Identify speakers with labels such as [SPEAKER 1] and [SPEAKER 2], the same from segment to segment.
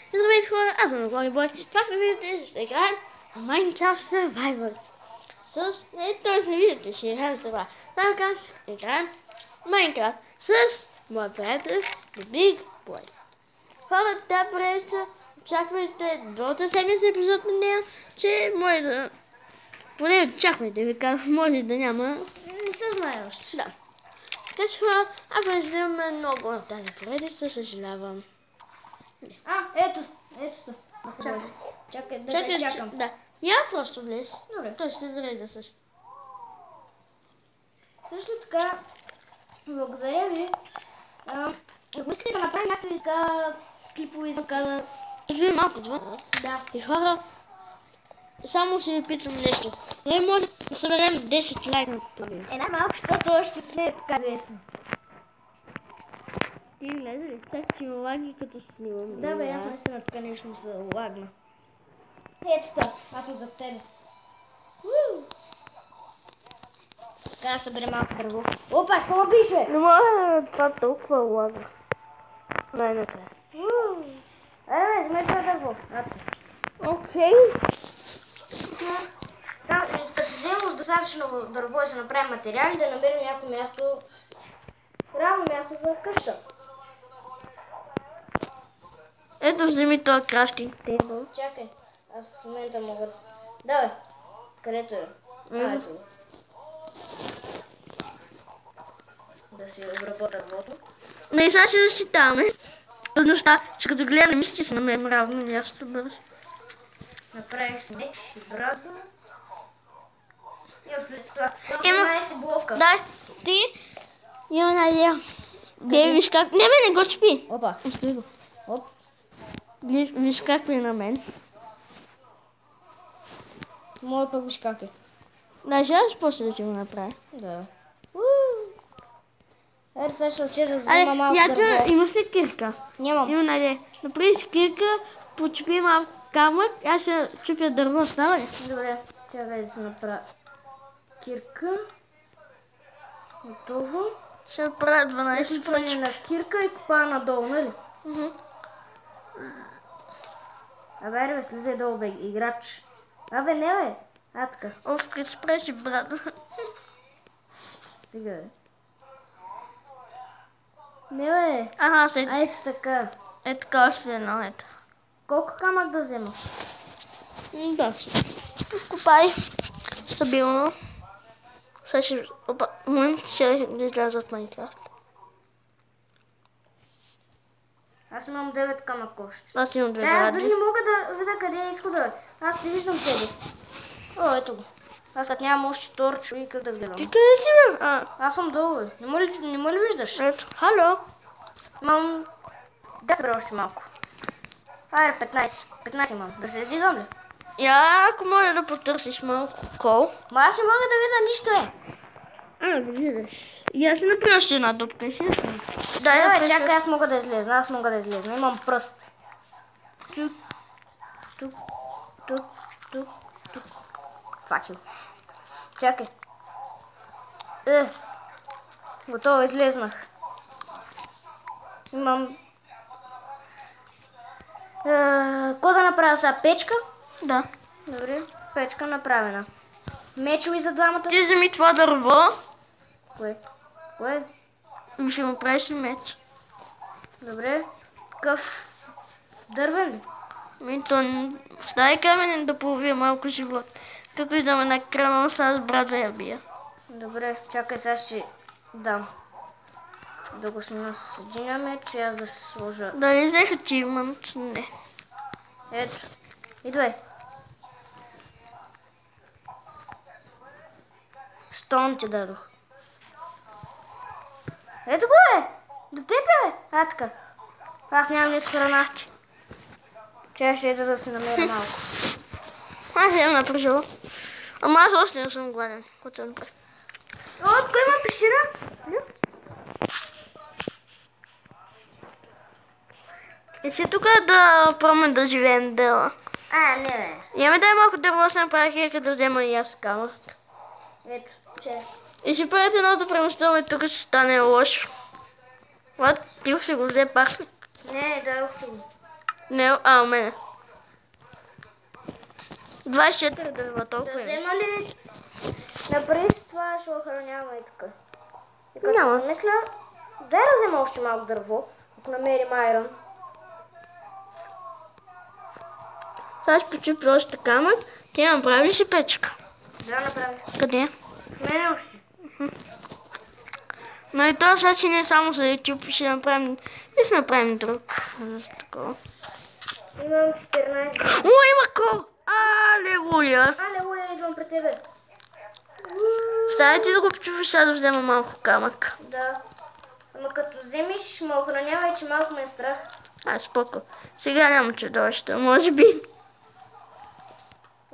[SPEAKER 1] Здравейте хора, аз съм Гони Бой. Както видите, ще играем в Minecraft Survival. Той се видите, ще играем Survival. Само как ще играем Minecraft с моя приятел The Big Boy. Хора, тази предица, очаквайте другата седмица епизод на нея, че може да... Поне очаквайте, ви казвам, може да няма...
[SPEAKER 2] Не се знае още.
[SPEAKER 1] Да. Така че хора, ако не вземем много на тази поредица, съжалявам.
[SPEAKER 2] Ето. Чакай да те чакам.
[SPEAKER 1] Да. Я просто влез.
[SPEAKER 2] Добре.
[SPEAKER 1] Той ще зареда също.
[SPEAKER 2] Също така, благодаря ви. Ако искате да направим някакви клипове за каза...
[SPEAKER 1] Кажи малко това.
[SPEAKER 2] Да.
[SPEAKER 1] И хора, само ще ви питам нещо. Не може да съберем 10 лайка на това видео.
[SPEAKER 2] Най-малко, защото още след така весно.
[SPEAKER 1] Ти гледа ли? Чак ще има лаги като снимам.
[SPEAKER 2] Да бе, аз наистина така нещо ми се лагна. Ето така, аз съм зад тебе. Така да съберем малко дърво. Опа, що ме биш, бе?
[SPEAKER 1] Не може това толкова лага. Най-накрая.
[SPEAKER 2] Аре, бе, вземи това дърво.
[SPEAKER 1] Окей.
[SPEAKER 2] Като вземем достатъчно дърво и се направим материали, да намерим някакво място, равно място за къща.
[SPEAKER 1] Ето вземи този крафтинг тейбъл.
[SPEAKER 2] Чакай, аз в момента мога да... Да, бе. Където е? Ето го. Да си обработя дървото.
[SPEAKER 1] Не, сега ще защитаваме. Нощта, ще като гледам, мисля, че се намерим равно място бързо.
[SPEAKER 2] Направих си меч и брадва. И общо това.
[SPEAKER 1] Ема,
[SPEAKER 2] 12 блока.
[SPEAKER 1] Да, ти има една идея. Гледай, виж как... Не, бе, не го чупи.
[SPEAKER 2] Опа.
[SPEAKER 1] Остави го.
[SPEAKER 2] Оп.
[SPEAKER 1] Виж как е на мен.
[SPEAKER 2] Моят пък виж как е.
[SPEAKER 1] Да, желаш после да ти го направя.
[SPEAKER 2] Да. Ето сега ще отида да взема малко
[SPEAKER 1] ято,
[SPEAKER 2] дърво.
[SPEAKER 1] имаш ли кирка?
[SPEAKER 2] Нямам.
[SPEAKER 1] Има една идея. Направи си кирка, почупи малко камък, аз ще чупя дърво, става ли?
[SPEAKER 2] Добре, чакай да се направя кирка. Готово.
[SPEAKER 1] Ще правя 12
[SPEAKER 2] Изключване на кирка и копая надолу, нали? Абе, аре, бе, слизай долу, бе, играч. Абе, не, бе. Така.
[SPEAKER 1] Оф, къде спреш, брат.
[SPEAKER 2] Стига, бе. Не, бе.
[SPEAKER 1] Ага, след...
[SPEAKER 2] Ето така.
[SPEAKER 1] Е така още едно, ето.
[SPEAKER 2] Колко камък да взема?
[SPEAKER 1] Да. Копай. Стабилно. Сега ще... Опа, момент ще изляза от Майнкрафт.
[SPEAKER 2] Аз имам 9 камък още.
[SPEAKER 1] Аз имам 2
[SPEAKER 2] Аз дори
[SPEAKER 1] ради.
[SPEAKER 2] не мога да видя къде е изхода, бе. Аз не виждам тебе. О, ето го. Аз като нямам още торчо и как да гледам.
[SPEAKER 1] Ти къде си, бе?
[SPEAKER 2] Аз съм долу, бе. Не ме ли виждаш?
[SPEAKER 1] Ето. Хало.
[SPEAKER 2] Имам... Да събера още малко. Айде, 15. 15 имам. Да се издигам ли?
[SPEAKER 1] Я, ако може да потърсиш малко кол.
[SPEAKER 2] Ма аз не мога да видя нищо, е.
[SPEAKER 1] Да виждаш. И аз си направя още една дупка.
[SPEAKER 2] Да, бе, чакай, аз мога да излезна. Имам пръст. Тук. Факел. Чакай. Готово, излезнах. Имам... Какво да направя сега? Печка?
[SPEAKER 1] Да.
[SPEAKER 2] Добре, печка направена. Мечови за двамата.
[SPEAKER 1] Ти вземи това дърво.
[SPEAKER 2] Кое?
[SPEAKER 1] И ще му правиш меч.
[SPEAKER 2] Добре. Какъв дървен ли?
[SPEAKER 1] Дай каменен да половия малко живот. Тук виждам една крама, сега с брадва я бия.
[SPEAKER 2] Добре, чакай, сега ще дам. Да го снимам с един меч и аз да се сложа.
[SPEAKER 1] Дали взех achievement? Не.
[SPEAKER 2] Ето. Идвай. Стон ти дадох. Ето го, бе! До теб, бе! Така. Аз нямам нито храна. Чай ще да се намеря малко.
[SPEAKER 1] Аз имам напрежила. Ама аз още не съм гладен. Какво направя?
[SPEAKER 2] О, тук има пещера?
[SPEAKER 1] И си тук да пробваме да живеем дела.
[SPEAKER 2] Не, бе.
[SPEAKER 1] Яме дай малко дърво, се направя хека да взема и аз камък.
[SPEAKER 2] Ето, че.
[SPEAKER 1] И ще правят едно да преместваме тук, ще стане лошо. Вот, ти ще го взе пак ли?
[SPEAKER 2] Не, дадохте го.
[SPEAKER 1] Не, у мене. 24 дърва,
[SPEAKER 2] Да
[SPEAKER 1] толкова има.
[SPEAKER 2] взема ли напред това ще охранява и така. И като
[SPEAKER 1] Няма.
[SPEAKER 2] мисля, дай да взема още малко дърво, ако намерим айрон.
[SPEAKER 1] Сега ще почупи още камък. Ти направи ли си печка?
[SPEAKER 2] Да, направих.
[SPEAKER 1] Къде?
[SPEAKER 2] В мене още.
[SPEAKER 1] Но и то значи не само за YouTube, ще направим... И ще направим друг. Такова.
[SPEAKER 2] Имам 14.
[SPEAKER 1] О, има кол! Алелуя!
[SPEAKER 2] Алелуя, идвам при тебе.
[SPEAKER 1] Става ти да го почупиш, сега да взема малко камък.
[SPEAKER 2] Да. Ама като вземеш, ме охранявай, че малко ме е страх.
[SPEAKER 1] Споко. Сега няма чудовище, може би.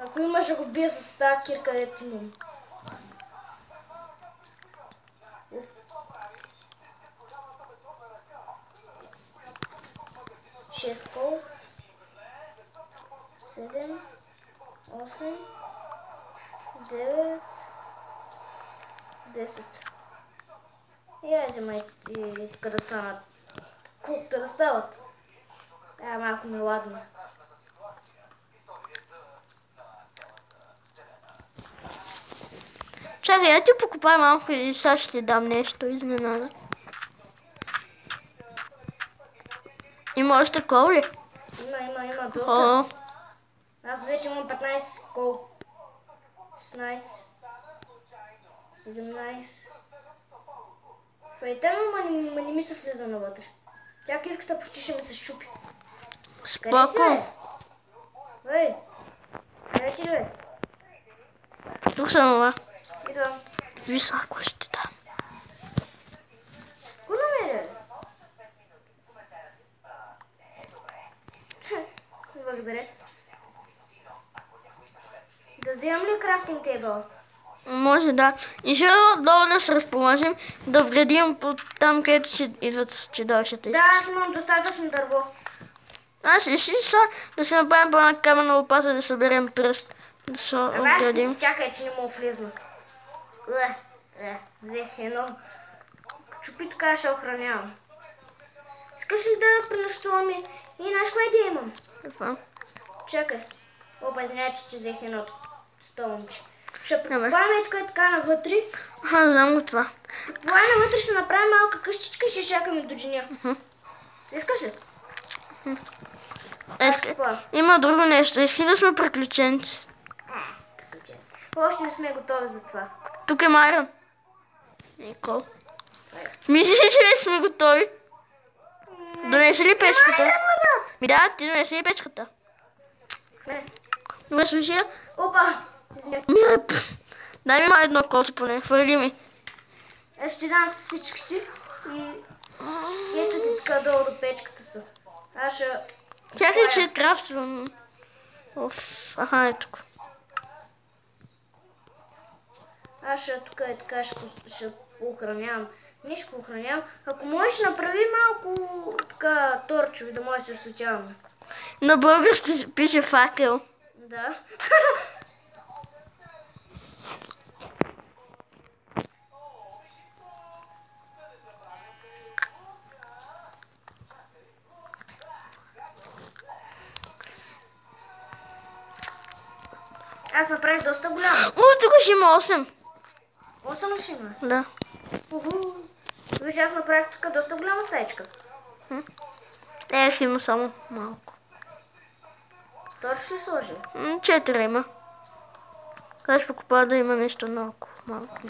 [SPEAKER 2] Ако имаш, да го бия с тази кирка, където имам. Шест кол. 7, 8, 9, 10. И айде вземайте и тук да станат. Колкото да стават. Малко ми ладно.
[SPEAKER 1] Чакай, я ти покупай малко и сега ще ти дам нещо, изненада. Има още кол ли?
[SPEAKER 2] Има доста.
[SPEAKER 1] О,
[SPEAKER 2] Аз вече имам 15 кол. 16. 17. Фейта, ама не ми се влиза навътре. Тя кирката почти ще ми се щупи. Къде си,
[SPEAKER 1] споко.
[SPEAKER 2] бе? Ей! Къде ти, бе?
[SPEAKER 1] Тук съм, ама.
[SPEAKER 2] Идвам.
[SPEAKER 1] Високо ще дам.
[SPEAKER 2] Ко намеря, бе? Благодаря. Да вземам ли крафтинг тейбъл?
[SPEAKER 1] Може да. И ще долу да се разположим, да вградим по там, където ще идват чудовищата.
[SPEAKER 2] Да, аз имам достатъчно дърво.
[SPEAKER 1] Аз и сега да се направим по една камена лопата, да съберем пръст. Да се обградим.
[SPEAKER 2] Чакай, че не мога влезна. Взех едно. Чупи, така ще охранявам. Искаш ли да пренощуваме? И знаеш кое идея имам?
[SPEAKER 1] Това.
[SPEAKER 2] Чакай. Опа, извиняй, че ти взех едното. Столнче. Ще
[SPEAKER 1] Добре.
[SPEAKER 2] прикопаваме тук и така навътре.
[SPEAKER 1] Знам го това.
[SPEAKER 2] Това навътре ще направим малка къщичка и ще чакаме до деня. Искаш ли? Какво?
[SPEAKER 1] Има друго нещо. Искай да сме приключенци.
[SPEAKER 2] Приключенци. Още не сме готови за това.
[SPEAKER 1] Тук е Майрон. Никол. Мислиш, че не сме готови? Донеси ли печката? Ми да, ти донеси ли печката?
[SPEAKER 2] Не.
[SPEAKER 1] Добре, слушай.
[SPEAKER 2] Опа! Извиняй.
[SPEAKER 1] Дай ми едно колче поне. Хвърли ми.
[SPEAKER 2] Аз ще дам всичките и ето ги така долу до печката са. Аз ще...
[SPEAKER 1] Чакай, че крафтвам. Аха, ето го.
[SPEAKER 2] Аз ще тук и така ще охранявам. Не ще охранявам. Ако можеш, направи малко така торчови, да може да се осветяваме.
[SPEAKER 1] На български се пише факел.
[SPEAKER 2] Да. Аз направих доста голямо.
[SPEAKER 1] Тук ще има 8.
[SPEAKER 2] 8 ще има.
[SPEAKER 1] Да.
[SPEAKER 2] Виж, аз направих тук доста голяма стаечка.
[SPEAKER 1] Ще има само малко.
[SPEAKER 2] Торч ли сложи?
[SPEAKER 1] 4 има. Къде ще покупа да има нещо малко.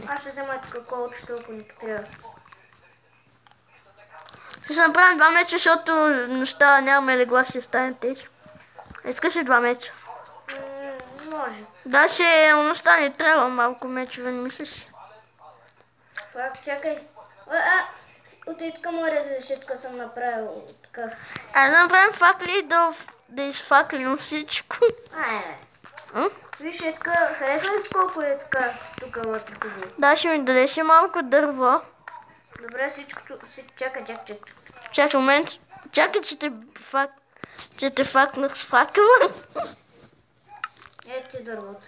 [SPEAKER 2] Аз ще взема тук колчето, ако ни потрябва.
[SPEAKER 1] Ще се направим 2 меча, защото нощта нямаме легла, ще стане тежко. Искаш ли 2 меча?
[SPEAKER 2] Може.
[SPEAKER 1] Да, ще нощта ни трябва малко мечове, не мислиш?
[SPEAKER 2] Факт, чакай. От и тук море за решетка съм направил така.
[SPEAKER 1] Да направим факли да изфаклим всичко.
[SPEAKER 2] Виж, е така, харесва ли колко е така тук вътре хубаво?
[SPEAKER 1] Да, ще ми дадеш и малко дърво.
[SPEAKER 2] Добре, всичкото... Чакай.
[SPEAKER 1] Чакай момент. Чакай, че те факнах с факела.
[SPEAKER 2] Ето ти дървото.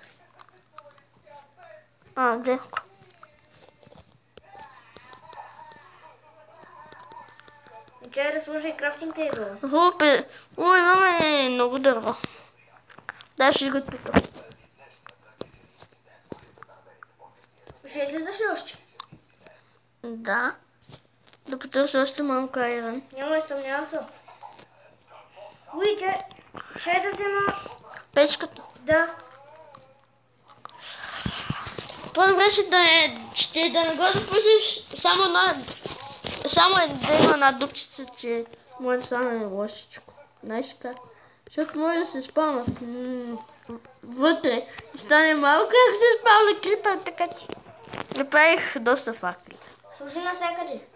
[SPEAKER 1] Взех го.
[SPEAKER 2] И чай да сложи и крафтинг тейбъл.
[SPEAKER 1] Хупе. Ой, имаме много дърво. Дай ще го тук.
[SPEAKER 2] Ще излизаш ли още?
[SPEAKER 1] Да. Да потърся още малко айрон.
[SPEAKER 2] Няма, изтъмнява се. Уй, чай да взема...
[SPEAKER 1] Печката.
[SPEAKER 2] Да.
[SPEAKER 1] По-добре ще да не го допуснеш само да има една дупчица, че може да стане лошичко. Знаеш как? Защото може да се спалнат вътре и стане малко как се спална крипа, така че направих доста факли.
[SPEAKER 2] Служи навсякъде.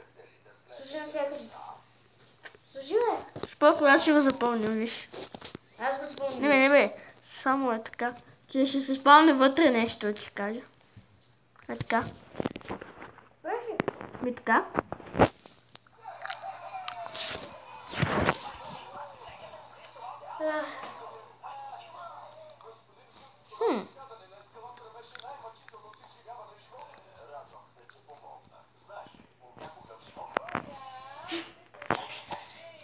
[SPEAKER 2] Служи, бе.
[SPEAKER 1] Споко, аз ще го запомня, виж.
[SPEAKER 2] Аз го запомням.
[SPEAKER 1] Не бе, само е така, че ще се спалне вътре нещо, да ти кажа. Е така. Ми така.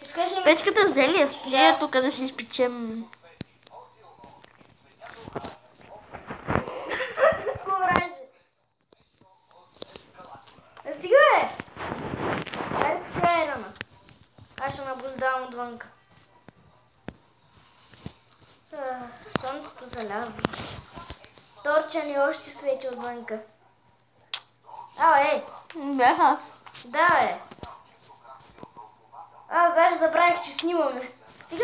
[SPEAKER 2] Искаш ли...
[SPEAKER 1] Печката взе ли? Я тук да си изпечем.
[SPEAKER 2] Кораже. Стига, бе. Дай си айрона. Аз ще наблюдавам отвънка. Слънцето залязва. Торча ни още свети отвънка. Ей!
[SPEAKER 1] Бяха.
[SPEAKER 2] Да, бе. Даже забравих, че снимаме. Стига,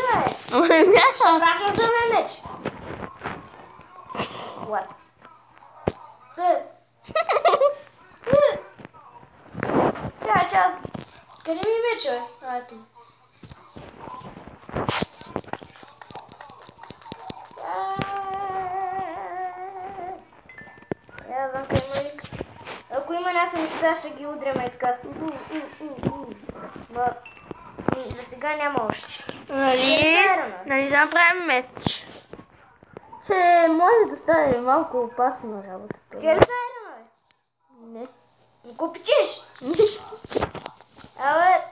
[SPEAKER 2] бе.
[SPEAKER 1] Бяха.
[SPEAKER 2] Прасна за мен меч. What? Чай. Къде ми е меча, бе? Ето. Я знам къде има лик. Ако има някакви неща, ще ги удряме така. За сега няма още.
[SPEAKER 1] Нали да направим меч? Че може да стане малко опасно работата.
[SPEAKER 2] Ти ли са айрона, бе?
[SPEAKER 1] Не.
[SPEAKER 2] Не го печеш? Абе...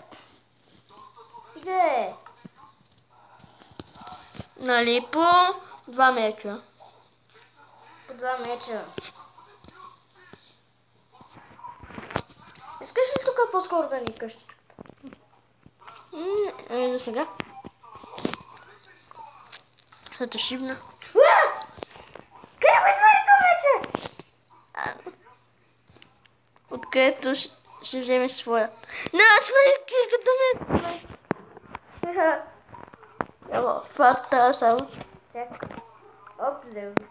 [SPEAKER 2] Сега е.
[SPEAKER 1] Нали по 2 меча.
[SPEAKER 2] По 2 меча. Искаш ли тук по-скоро да ни къщи?
[SPEAKER 1] За сега. Зато шибна.
[SPEAKER 2] Къде го извади това мече?
[SPEAKER 1] Откъдето ще вземеш своя. Не, аз свали кирката ми. Ево, фата само.
[SPEAKER 2] Чакай. Оп, взел го.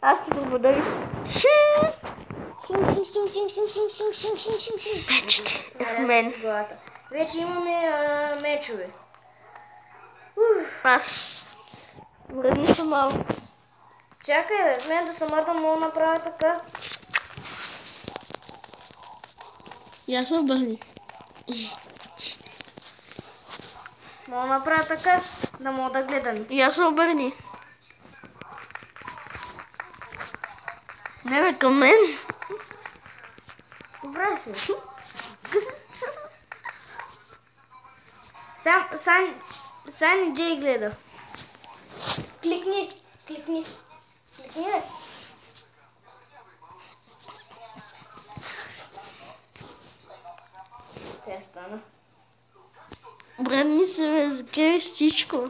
[SPEAKER 1] Аз ще го подариш. Мечите в мен.
[SPEAKER 2] Вече имаме мечове.
[SPEAKER 1] Аз върни са малко.
[SPEAKER 2] Чакай, бе, в мен да самата мога да направя така.
[SPEAKER 1] И аз обърни.
[SPEAKER 2] Мога да направя така, да мога да гледам.
[SPEAKER 1] И аз обърни. Не бе, към мен.
[SPEAKER 2] Добре си. Сам иди и гледа. Кликни, бе. Те стана.
[SPEAKER 1] Брадни се бе, закривай всичко.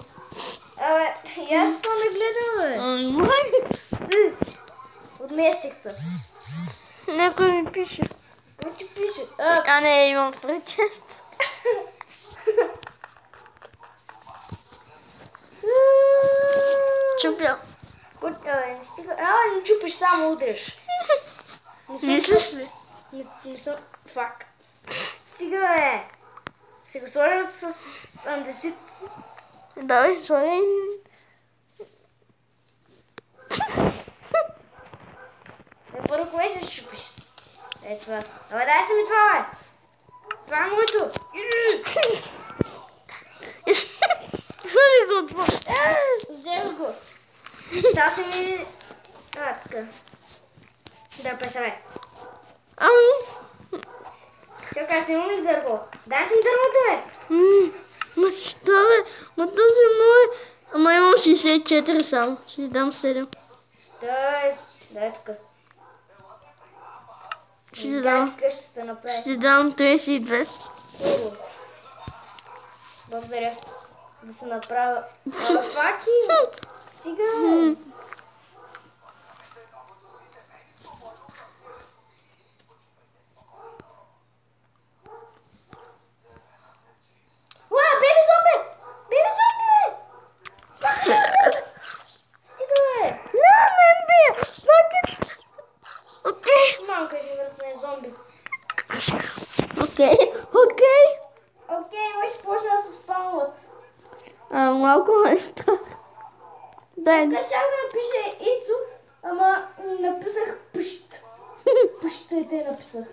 [SPEAKER 2] Абе, и аз това не гледам, бе. Отместих се.
[SPEAKER 1] Някой ми пише.
[SPEAKER 2] Кой ти пише?
[SPEAKER 1] Не, имам пречест. Чупя.
[SPEAKER 2] Не стига. Не чупиш, само удреш.
[SPEAKER 1] Мислиш ли?
[SPEAKER 2] Не съм... Фак. Стига, бе. Ще го сложа с андесит.
[SPEAKER 1] Давай, слагай.
[SPEAKER 2] Първо, кое ще чупиш? Това. Абе, дай се ми това, бе. Това е моето.
[SPEAKER 1] Свали го от това.
[SPEAKER 2] Взел го. Сега се ми... така. Да, песаме. Чакай, снимам ли дърво? Дай си дървото, бе!
[SPEAKER 1] Ма що, бе? Ма този е много... Ама имам 64 само. Ще си дам 7.
[SPEAKER 2] Дай тук.
[SPEAKER 1] Ще си дам...
[SPEAKER 2] къщата направи.
[SPEAKER 1] Ще си дам 32.
[SPEAKER 2] Хубаво. Благодаря. Да се направя... Факи! Стига! Уа, беби зомби! Беби зомби, бе! Стига, бе!
[SPEAKER 1] Не бия! Окей.
[SPEAKER 2] Мамка ще връсне зомби.
[SPEAKER 1] Окей.
[SPEAKER 2] Окей, вече почна да се спалват.
[SPEAKER 1] Малко ме страх. Дай.
[SPEAKER 2] Тук щях да напише Ицу, ама написах пъщ. Пъщта и те написах.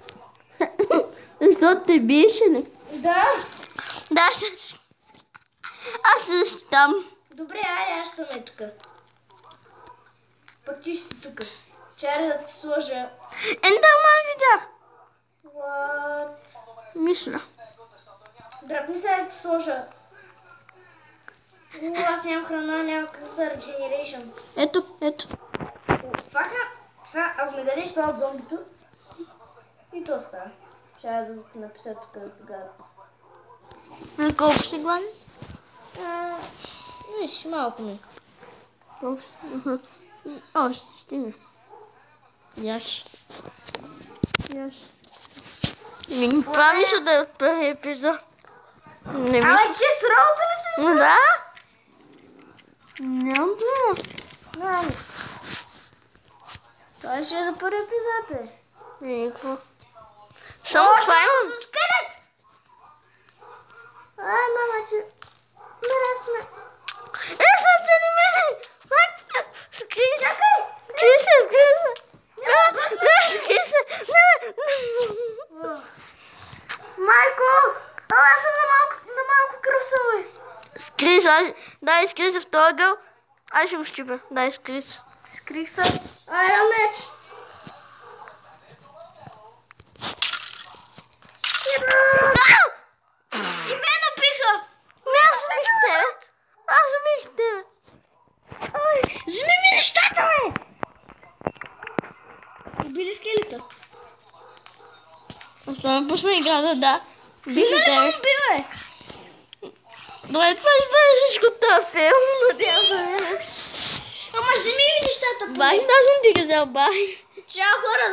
[SPEAKER 1] Защото те биеше ли?
[SPEAKER 2] Да.
[SPEAKER 1] Да, аз ще защитам.
[SPEAKER 2] Добре, айде, аз съм е тук. Пък ти ще си тук. Чара да ти сложа...
[SPEAKER 1] Ендърман видя.
[SPEAKER 2] What?
[SPEAKER 1] Мисля.
[SPEAKER 2] Дръпни се да ти сложа. Аз нямам храна, нямам как за regeneration.
[SPEAKER 1] Ето.
[SPEAKER 2] Фака, сега, ако ми дадеш това от зомбито, и то става. Чая да напиша тук тогава.
[SPEAKER 1] На колко си гладен?
[SPEAKER 2] Виж, малко ми.
[SPEAKER 1] Още стига. Яш. Това мисля да е от първи епизод. Не мисля.
[SPEAKER 2] Абе, че сралата ли си?
[SPEAKER 1] Да? Нямам това.
[SPEAKER 2] Нямам. Това ще е за първи епизод,
[SPEAKER 1] Никво. Само това имам.
[SPEAKER 2] Скелет! Мама, че... Мересме.
[SPEAKER 1] Са ни мене! Скри се! Скри се!
[SPEAKER 2] Майко! Аз съм на малко кръвса, бе.
[SPEAKER 1] Скри се! Дай, скри се в този ъгъл. Аз ще го щипя. Дай, скри се.
[SPEAKER 2] Скрих се. Айрон меч. И ме набиха.
[SPEAKER 1] Аз убих тебе.
[SPEAKER 2] Вземи ми нещата, бе. Убили скелета.
[SPEAKER 1] Остава пусна играта, да. Биха
[SPEAKER 2] Нали
[SPEAKER 1] тебе.
[SPEAKER 2] ме уби, бе?
[SPEAKER 1] Добре, това ще бъде всичко този филм. Надявам се.
[SPEAKER 2] Ама вземи ми нещата,
[SPEAKER 1] Бай, аз съм ти казал бай.
[SPEAKER 2] Чао, хора.